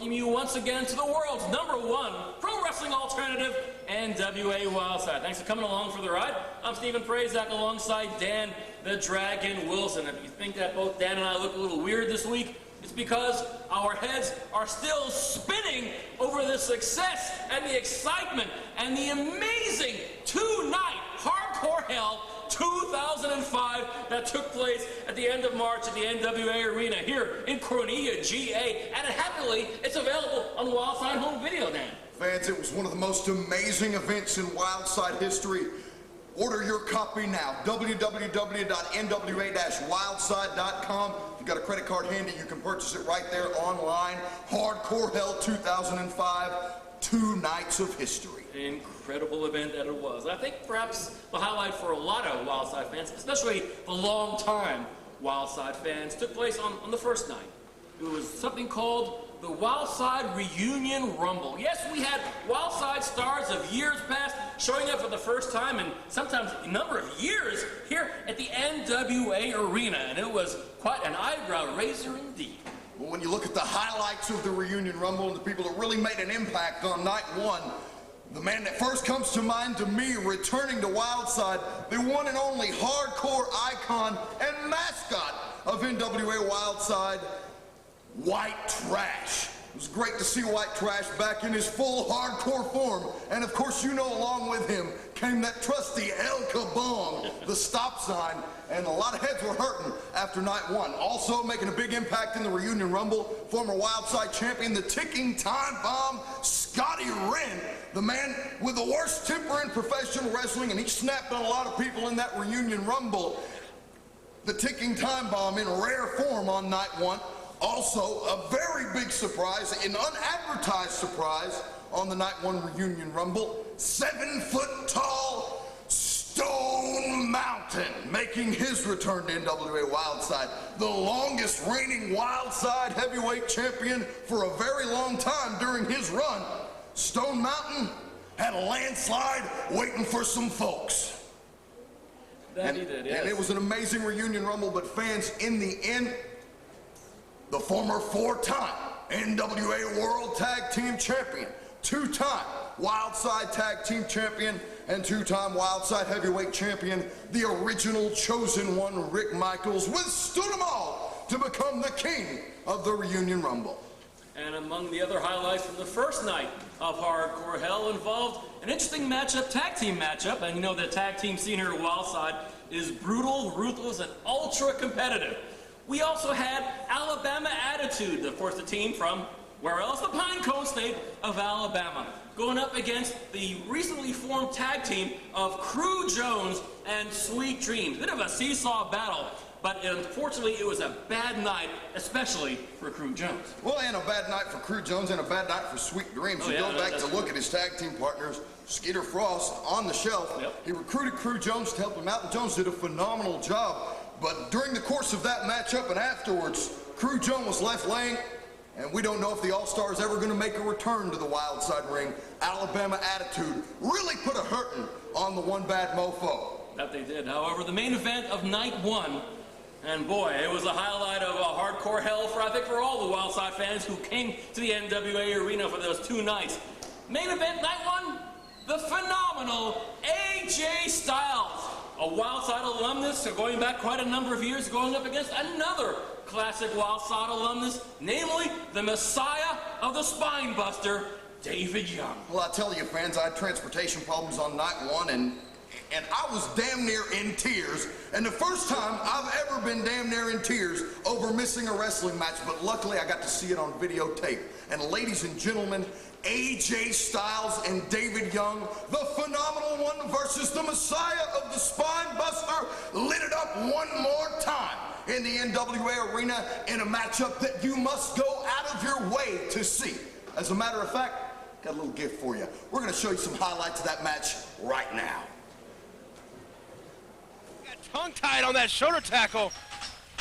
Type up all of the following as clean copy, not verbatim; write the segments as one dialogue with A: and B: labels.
A: welcome you once again to the world's #1 pro wrestling alternative, NWA Wildside. Thanks for coming along for the ride. I'm Stephen Prazak alongside Dan the Dragon Wilson. If you think that both Dan and I look a little weird this week, it's because our heads are still spinning over the success and the excitement and the amazing two-night Hardcore Hell 2005 that took place at the end of March at the NWA Arena here in Cornelia, GA. And happily, it's available on Wildside home video, Dan.
B: Fans, it was one of the most amazing events in Wildside history. Order your copy now. www.nwa-wildside.com. If you've got a credit card handy, you can purchase it right there online. Hardcore Hell 2005, 2 nights of history.
A: Incredible event that it was. I think perhaps the highlight for a lot of Wildside fans, especially the long-time Wildside fans, took place on the first night. It was something called the Wildside Reunion Rumble. Yes, we had Wildside stars of years past showing up for the first time in sometimes a number of years here at the NWA Arena, and it was quite an eyebrow raiser indeed.
B: Well, when you look at the highlights of the Reunion Rumble and the people that really made an impact on night one, the man that first comes to mind to me returning to Wildside, the one and only hardcore icon and mascot of NWA Wildside, White Trash. It was great to see White Trash back in his full hardcore form. And of course, you know, along with him came that trusty El Kabong, the stop sign, and a lot of heads were hurting after night one. Also making a big impact in the Reunion Rumble, former Wildside champion, the ticking time bomb, Scotty Wren, the man with the worst temper in professional wrestling, and he snapped on a lot of people in that Reunion Rumble. The ticking time bomb in rare form on night one. Also, a very big surprise, an unadvertised surprise on the night one Reunion Rumble, 7-foot-tall Stone Mountain making his return to NWA Wildside, the longest reigning Wildside heavyweight champion for a very long time during his run. Stone Mountain had a landslide waiting for some folks.
A: That he did, yes.
B: And it was an amazing Reunion Rumble, but fans, in the end, the former 4-time NWA World Tag Team Champion, 2-time Wildside Tag Team Champion, and 2-time Wildside Heavyweight Champion, the original chosen one, Rick Michaels, withstood them all to become the king of the Reunion Rumble.
A: And among the other highlights from the first night of Hardcore Hell involved an interesting matchup, tag team matchup. And you know the tag team scene here at Wildside is brutal, ruthless, and ultra competitive. We also had Alabama Attitude, of course the team from where else? The Pinecone State of Alabama, going up against the recently formed tag team of Crew Jones and Sweet Dreams. Bit of a seesaw battle, but unfortunately it was a bad night, especially for Crew Jones.
B: Well, and a bad night for Crew Jones and a bad night for Sweet Dreams. You go back to look at his tag team partners, Skeeter Frost on the shelf.
A: Yep.
B: He recruited Crew Jones to help him out, and Jones did a phenomenal job. But during the course of that matchup and afterwards, Crew Jones was left laying, and we don't know if the All-Star is ever going to make a return to the Wildside ring. Alabama Attitude really put a hurting on the one bad mofo.
A: That they did. However, the main event of night one, and boy, it was a highlight of a Hardcore Hell for, I think, for all the Wildside fans who came to the NWA Arena for those 2 nights. Main event night one, the phenomenal AJ Styles, a Wildside alumnus, going back quite a number of years, going up against another classic Wildside alumnus, namely the Messiah of the Spine Buster, David Young.
B: Well, I tell you, fans, I had transportation problems on night one, and I was damn near in tears. And the first time I've ever been damn near in tears over missing a wrestling match, but luckily I got to see it on videotape. And ladies and gentlemen, AJ Styles and David Young, the phenomenal one versus the Messiah of the Spine Buster, lit it up one more time in the NWA Arena in a matchup that you must go out of your way to see. As a matter of fact, got a little gift for you. We're going to show you some highlights of that match right now.
C: Got tongue-tied on that shoulder tackle.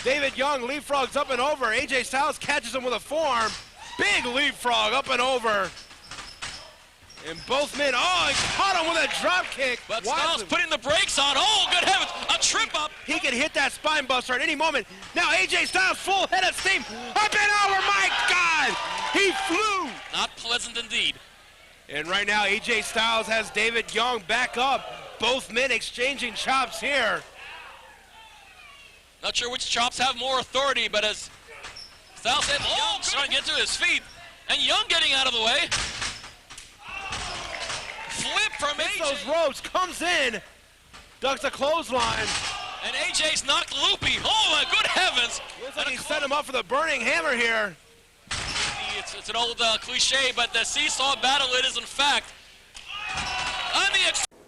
C: David Young leapfrogs up and over. AJ Styles catches him with a forearm. Big leapfrog up and over. And both men, oh, he caught him with a drop kick.
D: But Styles putting the brakes on. Oh, good heavens, a trip up.
C: He could hit that spine buster at any moment. Now AJ Styles full head of steam. Up and over, my God. He flew.
D: Not pleasant indeed.
C: And right now, AJ Styles has David Young back up. Both men exchanging chops here.
D: Not sure which chops have more authority, but as Styles said, Young's trying to get to his feet. And Young getting out of the way. Flip from
C: Hits
D: AJ.
C: those ropes, comes in, ducks a clothesline.
D: And AJ's knocked loopy. Oh my good heavens.
C: Looks like he set him up for the burning hammer here.
D: It's an old cliche, but the seesaw battle it is in fact.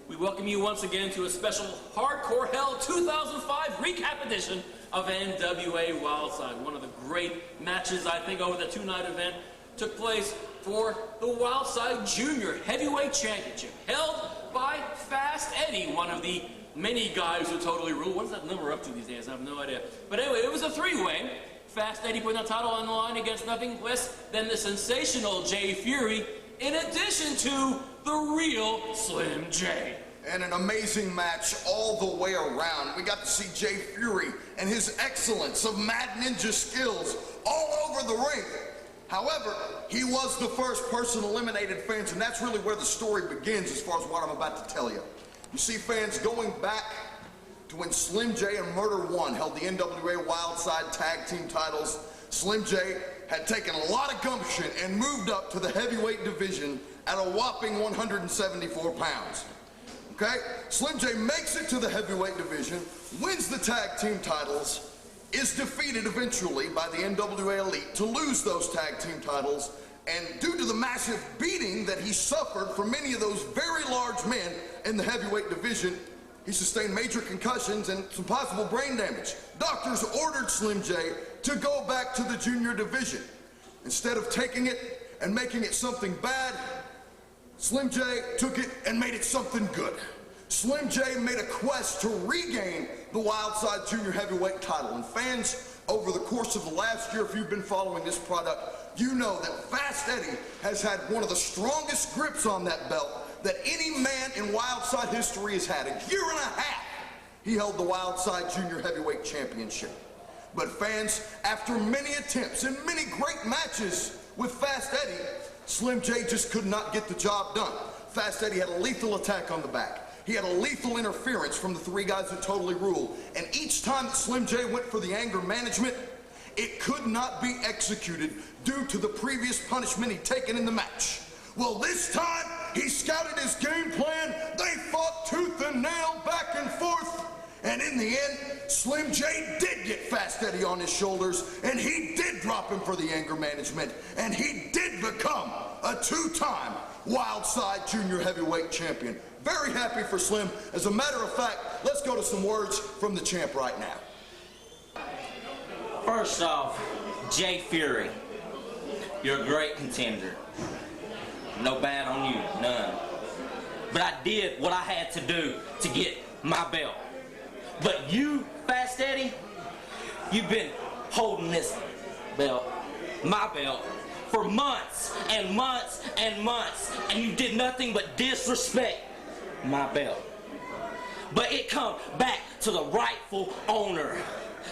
A: We welcome you once again to a special Hardcore Hell 2005 recap edition of NWA Wildside. One of the great matches, I think, over the two-night event took place for the Wildside Junior Heavyweight Championship, held by Fast Eddie, one of the many guys who totally rule. What is that number up to these days? I have no idea. But anyway, it was a three-way. Fast Eddie putting the title on the line against nothing less than the sensational Jay Fury, in addition to the real Slim J.
B: And an amazing match all the way around. We got to see Jay Fury and his excellence of Mad Ninja skills all over the ring. However, he was the first person eliminated, fans, and that's really where the story begins as far as what I'm about to tell you. You see, fans, going back to when Slim J and Murder One held the NWA Wildside Tag Team titles, Slim J had taken a lot of gumption and moved up to the heavyweight division at a whopping 174 pounds. Okay? Slim J makes it to the heavyweight division, wins the tag team titles, is defeated eventually by the NWA Elite to lose those tag team titles, and due to the massive beating that he suffered from many of those very large men in the heavyweight division, he sustained major concussions and some possible brain damage. Doctors ordered Slim J to go back to the junior division. Instead of taking it and making it something bad, Slim J took it and made it something good. Slim J made a quest to regain the Wildside Junior Heavyweight title. And fans, over the course of the last year, if you've been following this product, you know that Fast Eddie has had one of the strongest grips on that belt that any man in Wildside history has had. A year and a half, he held the Wildside Junior Heavyweight Championship. But fans, after many attempts and many great matches with Fast Eddie, Slim J just could not get the job done. Fast Eddie had a lethal attack on the back. He had a lethal interference from the three guys who totally ruled. And each time that Slim J went for the anger management, it could not be executed due to the previous punishment he'd taken in the match. Well, this time, he scouted his game plan. They fought tooth and nail back and forth. And in the end, Slim J did get Fast Eddie on his shoulders, and he did drop him for the anger management, and he did become a two-time Wildside Junior Heavyweight Champion. Very happy for Slim. As a matter of fact, let's go to some words from the champ right now.
E: First off, Jay Fury, you're a great contender. No bad on you, none. But I did what I had to do to get my belt. But you, Fast Eddie, you've been holding this belt, my belt, for months and months and months, and you did nothing but disrespect my belt. But it come back to the rightful owner.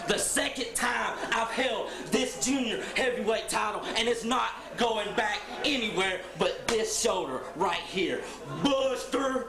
E: The second time I've held this junior heavyweight title, and it's not going back anywhere but this shoulder right here. Buster!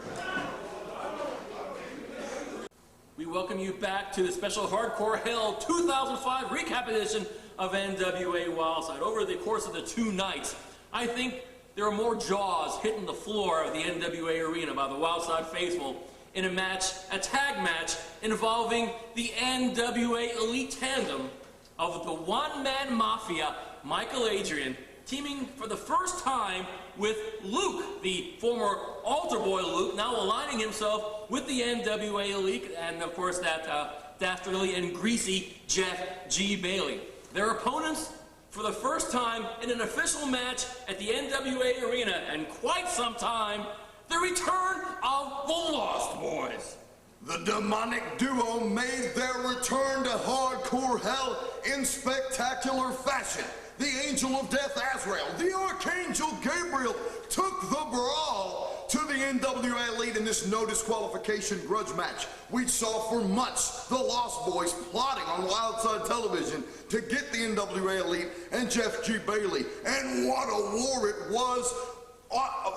A: We welcome you back to the special Hardcore Hell 2005 recap edition of NWA Wildside. Over the course of the two nights, I think there are more jaws hitting the floor of the NWA arena by the Wildside faithful in a tag match involving the NWA Elite Tandem of the one-man mafia, Michael Adrian, teaming for the first time with Luke, the former altar boy Luke, now aligning himself with the NWA Elite, and of course that dastardly and greasy Jeff G. Bailey. Their opponents, for the first time in an official match at the NWA Arena in quite some time, the return of the Lost Boys.
B: The demonic duo made their return to Hardcore Hell in spectacular fashion. The Angel of Death Azrael, the Archangel Gabriel, took the brawl to the NWA NWA Elite in this no disqualification grudge match. We saw for months the Lost Boys plotting on Wildside television to get the NWA Elite and Jeff G. Bailey. And what a war it was.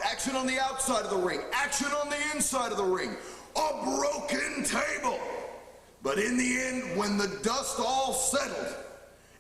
B: Action on the outside of the ring, action on the inside of the ring, a broken table. But in the end, when the dust all settled,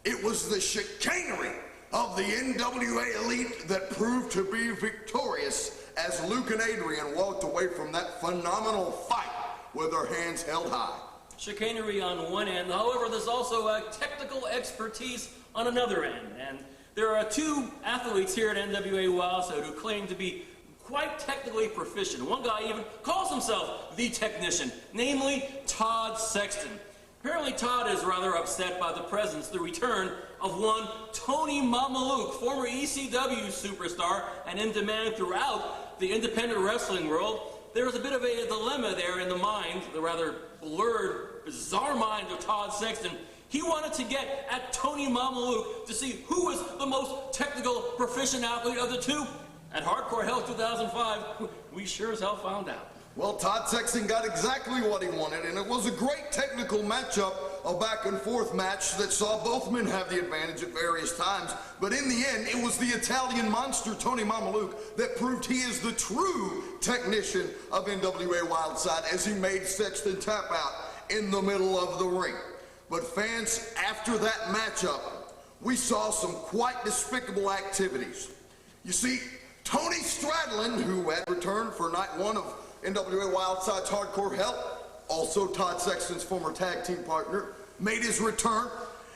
B: it was the chicanery of the NWA Elite that proved to be victorious as Luke and Adrian walked away from that phenomenal fight with their hands held high.
A: Chicanery on one end, however, there's also a technical expertise on another end. And there are two athletes here at NWA Wildside who claim to be quite technically proficient. One guy even calls himself the technician, namely Todd Sexton. Apparently Todd is rather upset by the presence, the return of one Tony MAMALUKE, former ECW superstar and in demand throughout the independent wrestling world. There's a bit of a dilemma there in the mind, the rather blurred, bizarre mind of Todd Sexton. He wanted to get at Tony MAMALUKE to see who was the most technical, proficient athlete of the two. At Hardcore Hell 2005, we sure as hell found out.
B: Well, Todd Sexton got exactly what he wanted, and it was a great technical matchup, a back-and-forth match that saw both men have the advantage at various times. But in the end, it was the Italian monster, Tony MAMALUKE, that proved he is the true technician of NWA Wildside as he made Sexton tap out in the middle of the ring. But fans, after that matchup, we saw some quite despicable activities. You see, Tony Stradlin, who had returned for night one of NWA Wildside's Hardcore Hell, also Todd Sexton's former tag team partner, made his return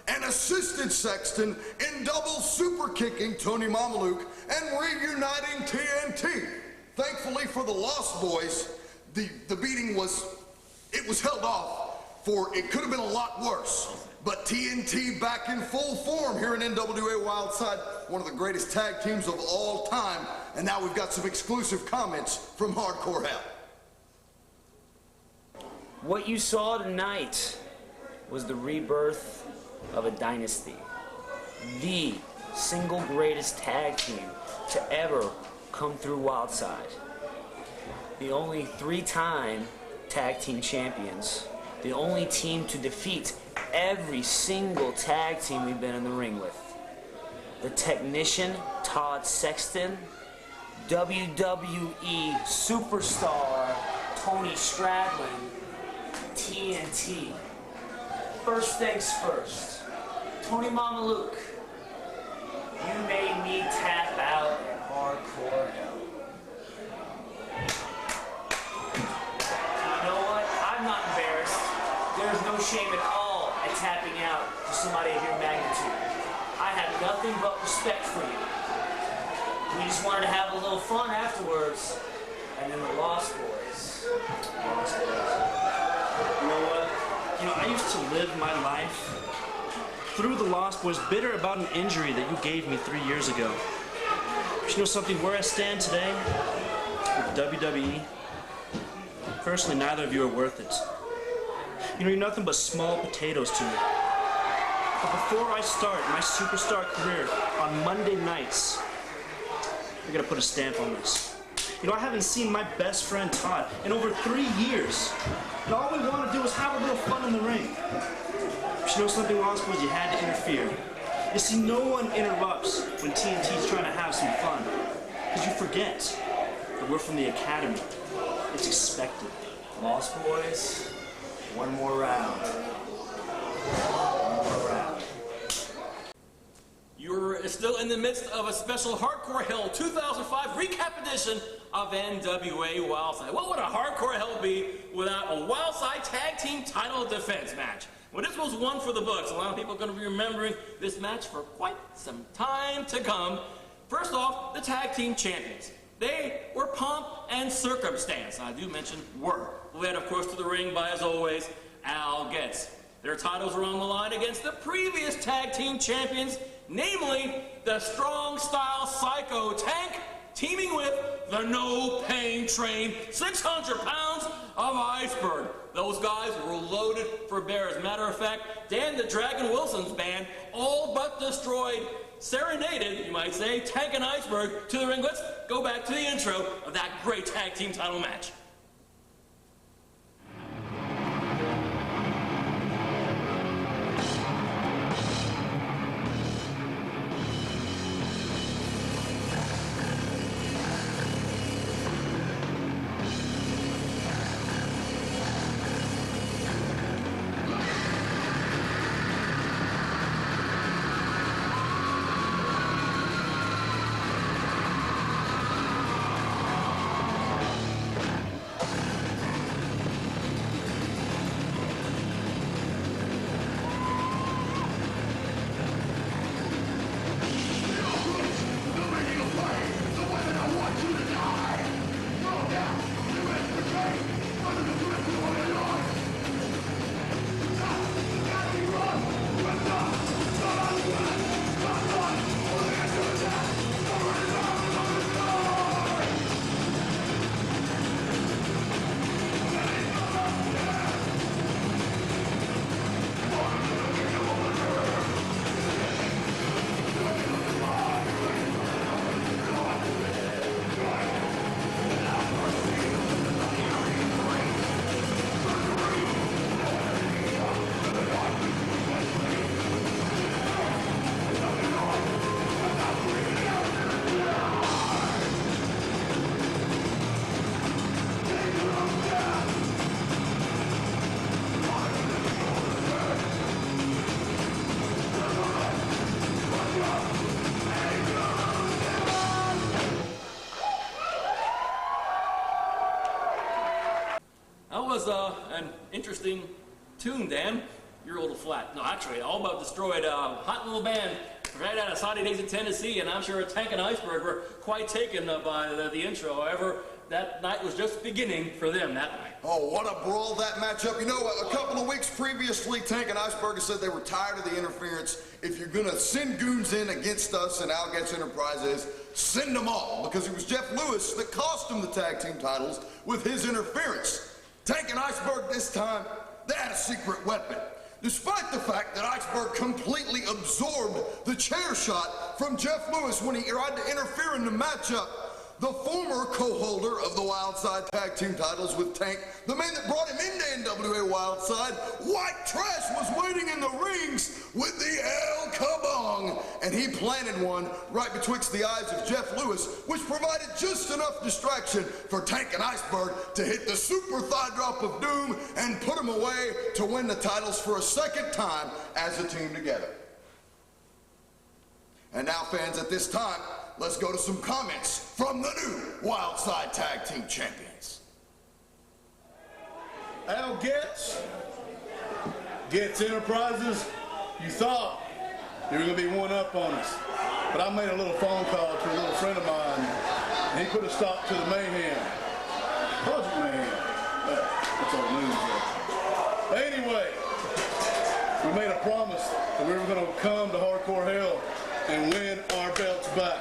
B: and assisted Sexton in double super kicking Tony MAMALUKE and reuniting TNT. Thankfully for the Lost Boys, the beating was held off, for it could have been a lot worse. But TNT back in full form here in NWA Wildside, one of the greatest tag teams of all time. And now we've got some exclusive comments from Hardcore Hell.
F: What you saw tonight was the rebirth of a dynasty. The single greatest tag team to ever come through Wildside. The only three-time tag team champions. The only team to defeat every single tag team we've been in the ring with. The technician, Todd Sexton, WWE superstar, Tony Stradlin, TNT. First things first, Tony MAMALUKE, you made me tap out at Hardcore Hell. You know what? I'm not embarrassed. There's no shame at all at tapping out to somebody of your magnitude. I have nothing but respect for you. We just wanted to have a little fun afterwards, and then the Lost Boys.
G: You know what? I used to live my life through the Lost Boys, bitter about an injury that you gave me 3 years ago. But you know something, where I stand today with WWE, personally, neither of you are worth it. You're nothing but small potatoes to me. But before I start my superstar career on Monday nights, I gotta put a stamp on this. I haven't seen my best friend Todd in over 3 years. And all we want to do is have a little fun in the ring. But you know something, Lost Boys? You had to interfere. You see, no one interrupts when TNT's trying to have some fun. Because you forget that we're from the Academy. It's expected.
F: Lost Boys, one more round. One more round.
A: You're still in the midst of a special Hardcore Hell 2005 recap edition of NWA Wildside. What would a Hardcore Hell be without a Wildside Tag Team title defense match? Well, this was one for the books. A lot of people are going to be remembering this match for quite some time to come. First off, the Tag Team Champions. They were Pomp and Circumstance. I do mention were. Led, of course, to the ring by, as always, Al Getz. Their titles were on the line against the previous Tag Team Champions, namely the Strong Style Psycho Tank, teaming with the No Pain Train, 600 pounds of Iceberg. Those guys were loaded for bear. As a matter of fact, Dan the Dragon Wilson's band all but destroyed serenaded, you might say, Tank and Iceberg to the ring. Let's go back to the intro of that great tag team title match. That was an interesting tune, Dan. You're a little flat. No, actually, All But Destroyed, hot little band right out of Sunny Days in Tennessee, and I'm sure Tank and Iceberg were quite taken by the intro. However, that night was just beginning for them that night.
B: Oh, what a brawl that matchup. You know, a couple of weeks previously, Tank and Iceberg said they were tired of the interference. If you're going to send goons in against us and Alget's Enterprises, send them all, because it was Jeff Lewis that cost them the tag team titles with his interference. Tank and Iceberg this time, they had a secret weapon. Despite the fact that Iceberg completely absorbed the chair shot from Jeff Lewis when he tried to interfere in the matchup, the former co-holder of the Wildside tag team titles with Tank, the man that brought him into NWA Wildside, White Trash, was waiting in the rings with the El Kabong, and he planted one right betwixt the eyes of Jeff Lewis, which provided just enough distraction for Tank and Iceberg to hit the super thigh drop of doom and put them away to win the titles for a second time as a team together. And now, fans, at this time, let's go to some comments from the new Wildside Tag Team Champions.
H: Al Getz Enterprises, you thought you were going to be one up on us. But I made a little phone call to a little friend of mine, and he put a stop to the mayhem. Project Mayhem. That's all news there. Anyway, we made a promise that we were going to come to Hardcore Hell and win our belts back.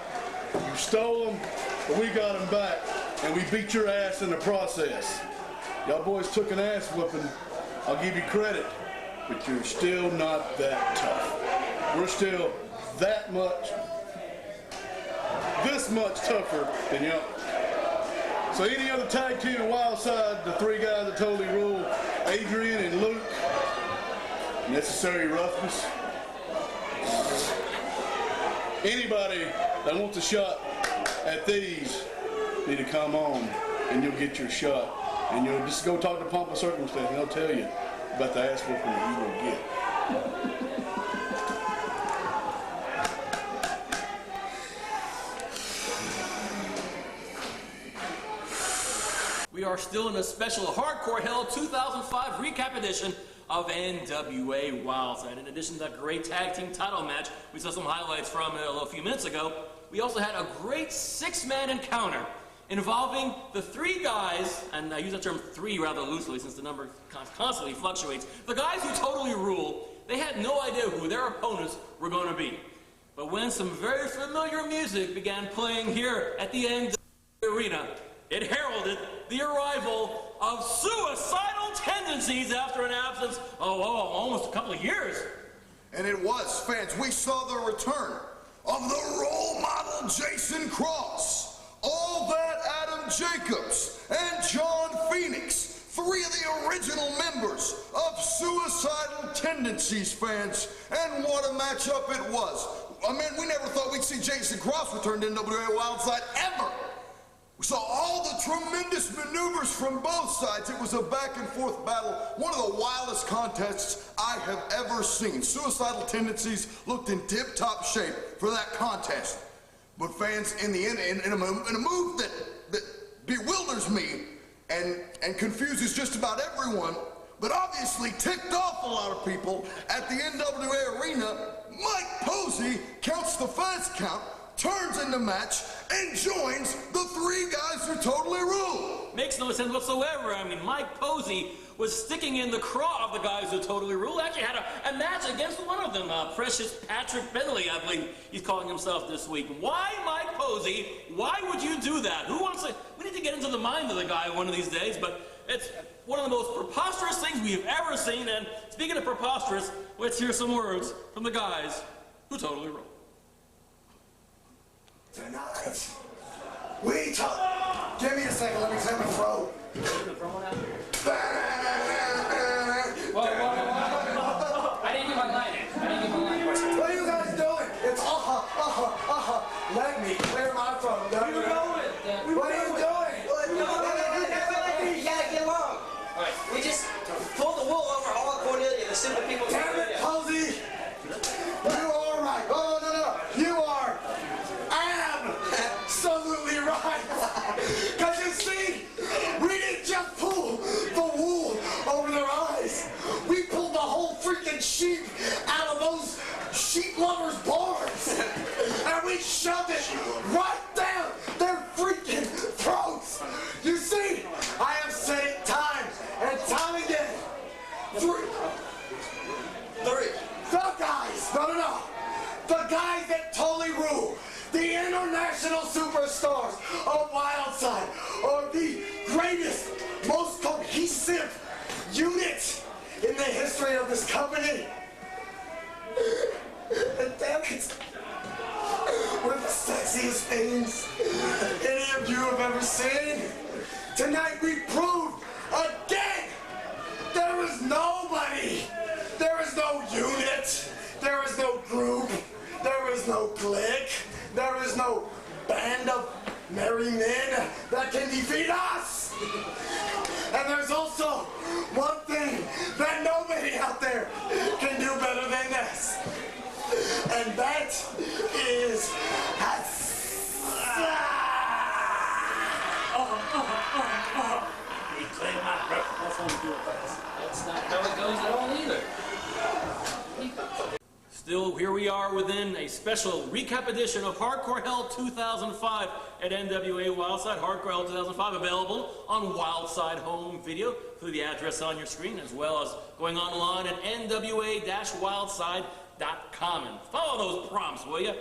H: You stole them, but we got them back, and we beat your ass in the process. Y'all boys took an ass whooping. I'll give you credit, but you're still not that tough. We're still that much, this much tougher than y'all. So any other tag team in Wildside, the three guys that totally rule, Adrian and Luke, Necessary Roughness. Anybody that wants a shot at these need to come on, and you'll get your shot. And you'll just go talk to Pomp and Circumstance, and they'll tell you about the ass whooping that you will get.
A: We are still in a special Hardcore Hell 2005 recap edition of NWA Wildside. In addition to that great tag team title match we saw some highlights from a few minutes ago, we also had a great six-man encounter involving the three guys, and I use that term three rather loosely since the number constantly fluctuates. The guys who totally rule, they had no idea who their opponents were going to be. But when some very familiar music began playing here at the end of the arena, it heralded the arrival of Suicidal Tendencies after an absence of almost a couple of years.
B: And it was, fans, we saw their return. of the role model Jason Cross, All That Adam Jacobs, and John Phoenix, three of the original members of Suicidal Tendencies fans, and what a matchup it was. I mean, we never thought we'd see Jason Cross return to NWA Wildside ever. We saw all the tremendous maneuvers from both sides. It was a back-and-forth battle, one of the wildest contests I have ever seen. Suicidal Tendencies looked in tip-top shape for that contest. But fans, in the end, in a move that bewilders me and confuses just about everyone, but obviously ticked off a lot of people, at the NWA arena, Mike Posey counts the fast count, turns in the match, and joins the three guys who totally rule.
A: Makes no sense whatsoever. I mean, Mike Posey was sticking in the craw of the guys who totally rule. Actually had a match against one of them, Precious Patrick Bentley, I believe he's calling himself this week. Why, Mike Posey? Why would you do that? Who wants to? We need to get into the mind of the guy one of these days, but it's one of the most preposterous things we've ever seen. And speaking of preposterous, let's hear some words from the guys who totally rule.
I: Tonight, we talk. Give me a second, let me clear my throat.
A: I didn't get my line in.
I: What are you guys doing? It's Let me clear my throat. What are you doing?
J: You gotta get along. Alright, we just pulled the wool over all of Cornelia, the simple people.
I: Damn it, Posey! You are right. Oh, no. You are absolutely right. Because you see, we didn't just pull the wool over their eyes. We pulled the whole freaking sheep out of those sheep lovers' barns. And we shoved it right down their freaking throats. You see, I have said it time and time again. Three. The guys, no. The guys that totally rule, the international superstars of Wildside, are the greatest, most cohesive unit in the history of this company. And damn it, we're the sexiest things any of you have ever seen. Tonight we proved again there is nobody, there is no unit, there is no group, there is no clique, there is no band of merry men that can defeat us. And there's also one thing that nobody out there can do better than this. And that is
A: That's not how it goes at all either. Still, here we are within a special recap edition of Hardcore Hell 2005 at NWA Wildside. Hardcore Hell 2005 available on Wildside home video through the address on your screen, as well as going online at nwa-wildside.com. And follow those prompts, will you?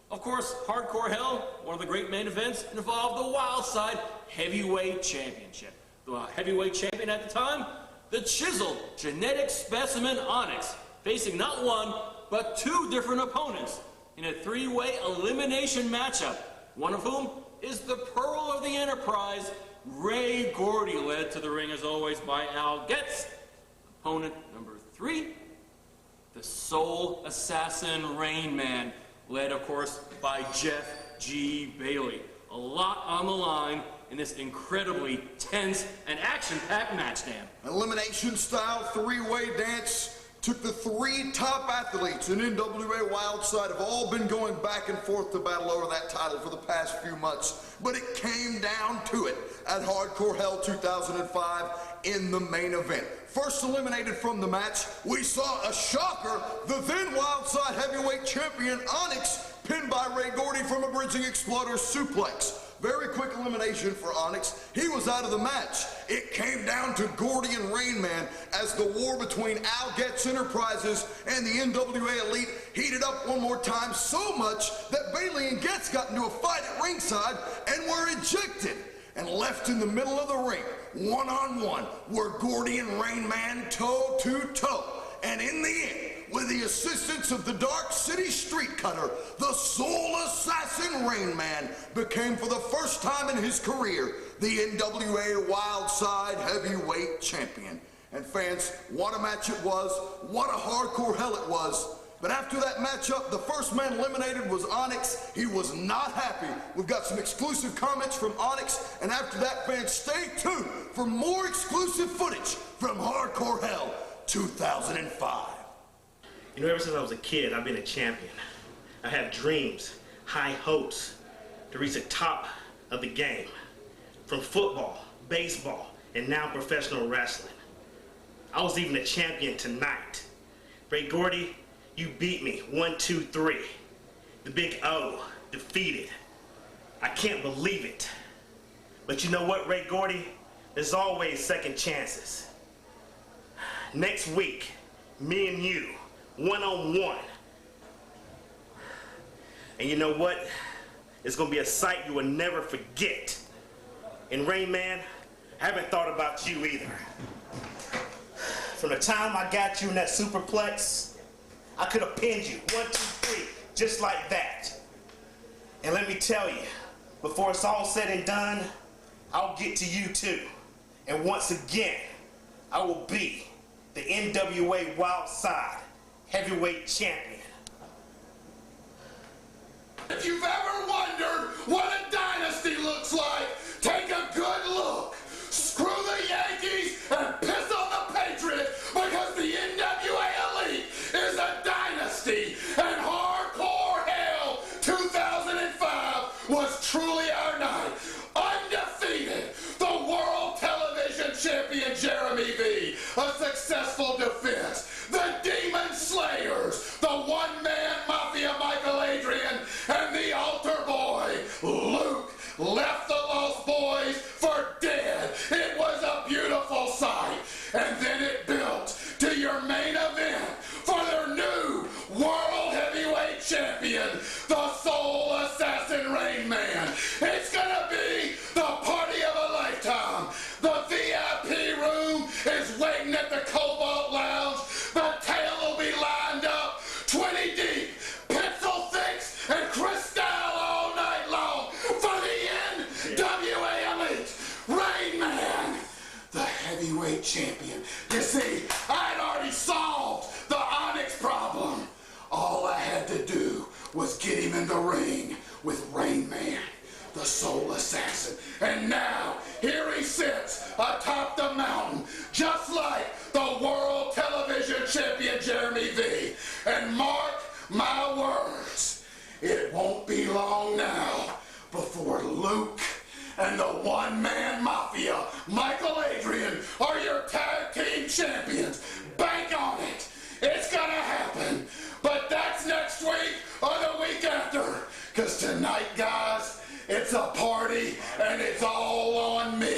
A: Of course, Hardcore Hell, one of the great main events, involved the Wildside Heavyweight Championship. The heavyweight champion at the time, the chiseled genetic specimen ONYX, facing not one, but two different opponents in a three-way elimination matchup, one of whom is the Pearl of the Enterprise, Ray Gordy, led to the ring as always by Al Getz. Opponent number 3, the Soul Assassin RAINMAN, led of course by Jeff G. Bailey. A lot on the line in this incredibly tense and action-packed match, Dan.
B: Elimination-style three-way dance took the three top athletes in NWA Wildside have all been going back and forth to battle over that title for the past few months, but it came down to it at Hardcore Hell 2005 in the main event. First eliminated from the match, we saw a shocker, the then Wildside heavyweight champion ONYX pinned by Ray Gordy from a bridging exploder suplex. Very quick elimination for ONYX. He was out of the match. It came down to Gordy and RAINMAN as the war between Al Getz Enterprises and the NWA Elite heated up one more time, so much that Bailey and Getz got into a fight at ringside and were ejected and left in the middle of the ring. One-on-one were Gordy and RAINMAN toe-to-toe. And in the end, with the assistance of the Dark City Street Cutter, the soul assassin RAINMAN became for the first time in his career the NWA Wildside Heavyweight Champion. And fans, what a match it was, what a hardcore hell it was. But after that matchup, the first man eliminated was ONYX. He was not happy. We've got some exclusive comments from ONYX, and after that, fans, stay tuned for more exclusive footage from Hardcore Hell 2005.
K: You know, ever since I was a kid, I've been a champion. I have dreams, high hopes to reach the top of the game. From football, baseball, and now professional wrestling. I was even a champion tonight. Ray Gordy, you beat me 1, 2, 3. The Big O defeated. I can't believe it. But you know what, Ray Gordy? There's always second chances. Next week, me and you, one-on-one. And you know what? It's gonna be a sight you will never forget. And RAINMAN, I haven't thought about you either. From the time I got you in that superplex, I could have pinned you 1, 2, 3, just like that. And let me tell you, before it's all said and done, I'll get to you too. And once again, I will be the NWA Wildside Heavyweight Champion.
I: If you've ever wondered what a dynasty looks like, take a good look. Screw the Yankees and piss on the Patriots, because the NWA Elite is a dynasty, and Hardcore Hell 2005 was truly our night. Undefeated, the World Television Champion Jeremy V, a successful defense. The Demon Slayers, the one-man mafia Michael Adrian, and the altar boy Luke left the Lost Boys for dead. It was a beautiful sight. And then it built to your main event for their new World Heavyweight Champion, the Soul Assassin RAINMAN. It's gonna be the party of a lifetime. The VIP room is waiting at the Cobalt Lounge. The tail will be lined up 20 deep, pencil thicks and crystal all night long for the NWA Elite RAINMAN, the heavyweight champion. You see, I'd already solved the ONYX problem. All I had to do was get him in the ring with RAINMAN, the Soul Assassin. And now, here he sits atop the mountain, just like the World Television Champion Jeremy V. And mark my words, it won't be long now before Luke and the one-man mafia, Michael Adrian, are your tag team champions. Bank on it. It's gonna happen. But that's next week or the week after. Because tonight, guys, it's a party and it's all on me.